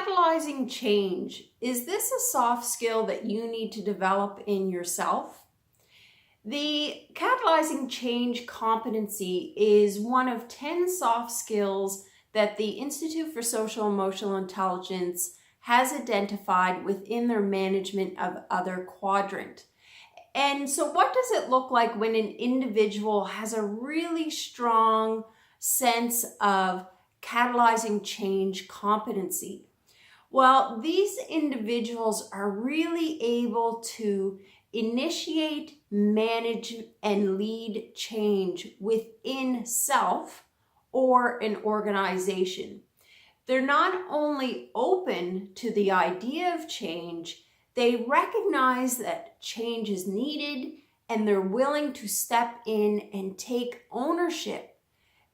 catalyzing change, is this a soft skill that you need to develop in yourself? The catalyzing change competency is one of 10 soft skills that the Institute for Social Emotional Intelligence has identified within their management of other quadrant. And so what does it look like when an individual has a really strong sense of catalyzing change competency? Well, these individuals are really able to initiate, manage, and lead change within self or an organization. They're not only open to the idea of change, they recognize that change is needed, and they're willing to step in and take ownership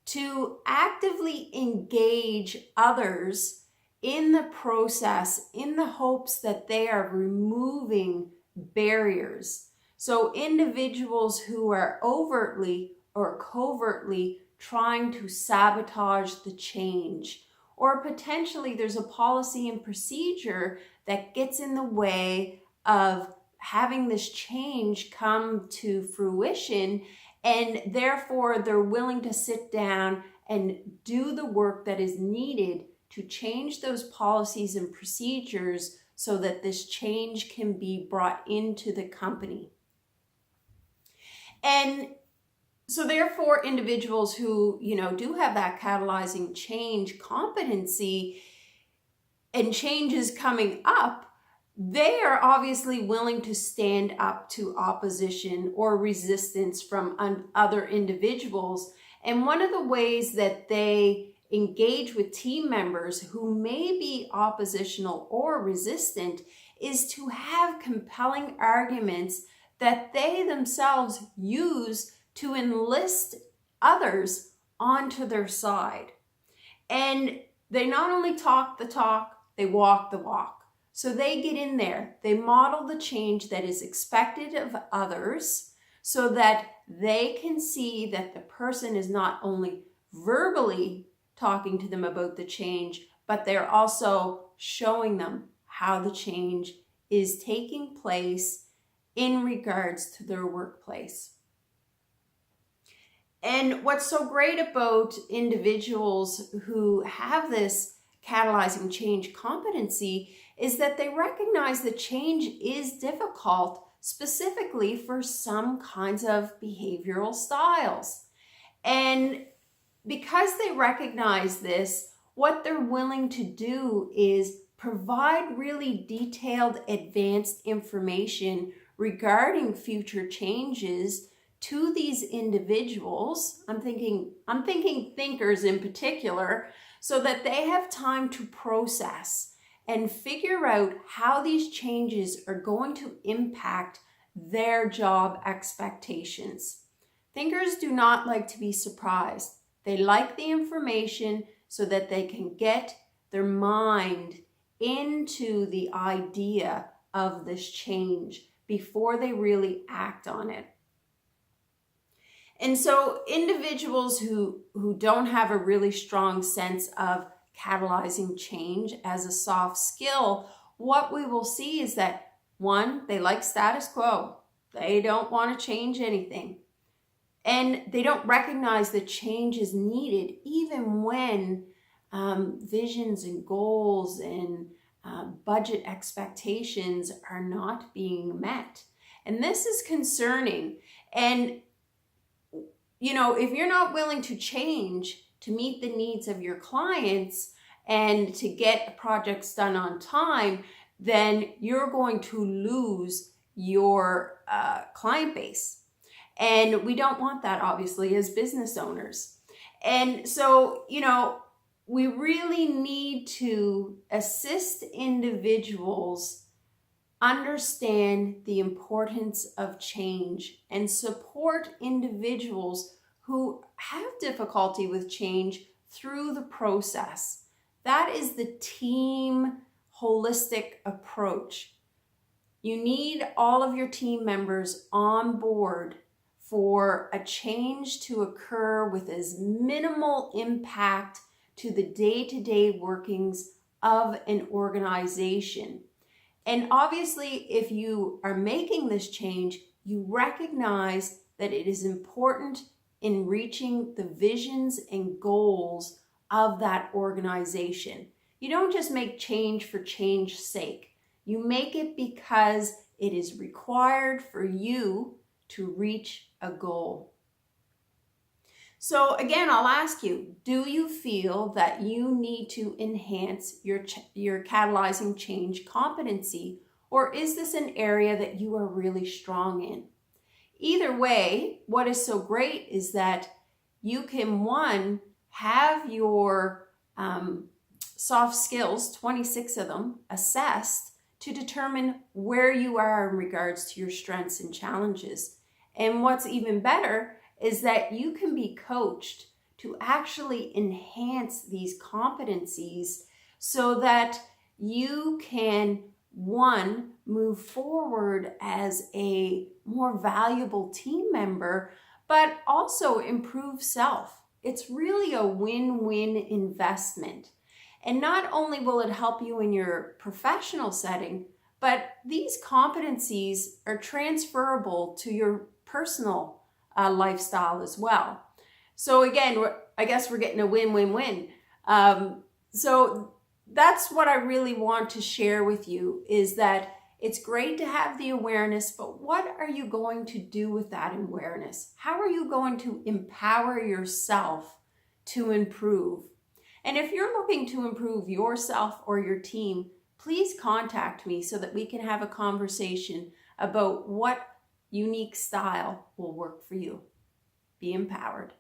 to actively engage others in the process in the hopes that they are removing barriers. So individuals who are overtly or covertly trying to sabotage the change, or potentially there's a policy and procedure that gets in the way of having this change come to fruition, and therefore they're willing to sit down and do the work that is needed to change those policies and procedures so that this change can be brought into the company. And so therefore individuals who, do have that catalyzing change competency and change is coming up, they are obviously willing to stand up to opposition or resistance from other individuals. And one of the ways that they engage with team members who may be oppositional or resistant is to have compelling arguments that they themselves use to enlist others onto their side. And they not only talk the talk, they walk the walk. So they get in there, they model the change that is expected of others so that they can see that the person is not only verbally talking to them about the change, but they're also showing them how the change is taking place in regards to their workplace. And what's so great about individuals who have this catalyzing change competency is that they recognize that change is difficult, specifically for some kinds of behavioral styles. And because they recognize this, what they're willing to do is provide really detailed, advanced information regarding future changes to these individuals. I'm thinking thinkers in particular, so that they have time to process and figure out how these changes are going to impact their job expectations. Thinkers do not like to be surprised. They like the information so that they can get their mind into the idea of this change before they really act on it. And so individuals who don't have a really strong sense of catalyzing change as a soft skill, what we will see is that, one, they like status quo. They don't want to change anything. And they don't recognize that change is needed even when visions and goals and budget expectations are not being met. And this is concerning. And if you're not willing to change to meet the needs of your clients and to get projects done on time, then you're going to lose your client base. And we don't want that, obviously, as business owners. And so, we really need to assist individuals understand the importance of change and support individuals who have difficulty with change through the process. That is the team holistic approach. You need all of your team members on board for a change to occur with as minimal impact to the day-to-day workings of an organization. And obviously, if you are making this change, you recognize that it is important in reaching the visions and goals of that organization. You don't just make change for change's sake. You make it because it is required for you to reach a goal. So again, I'll ask you, do you feel that you need to enhance your catalyzing change competency, or is this an area that you are really strong in? Either way, what is so great is that you can, one, have your soft skills, 26 of them, assessed to determine where you are in regards to your strengths and challenges. And what's even better is that you can be coached to actually enhance these competencies so that you can, one, move forward as a more valuable team member, but also improve self. It's really a win-win investment. And not only will it help you in your professional setting, but these competencies are transferable to your personal lifestyle as well. So again, I guess we're getting a win-win-win. So that's what I really want to share with you, is that it's great to have the awareness, but what are you going to do with that awareness? How are you going to empower yourself to improve? And if you're looking to improve yourself or your team, please contact me so that we can have a conversation about what unique style will work for you. Be empowered.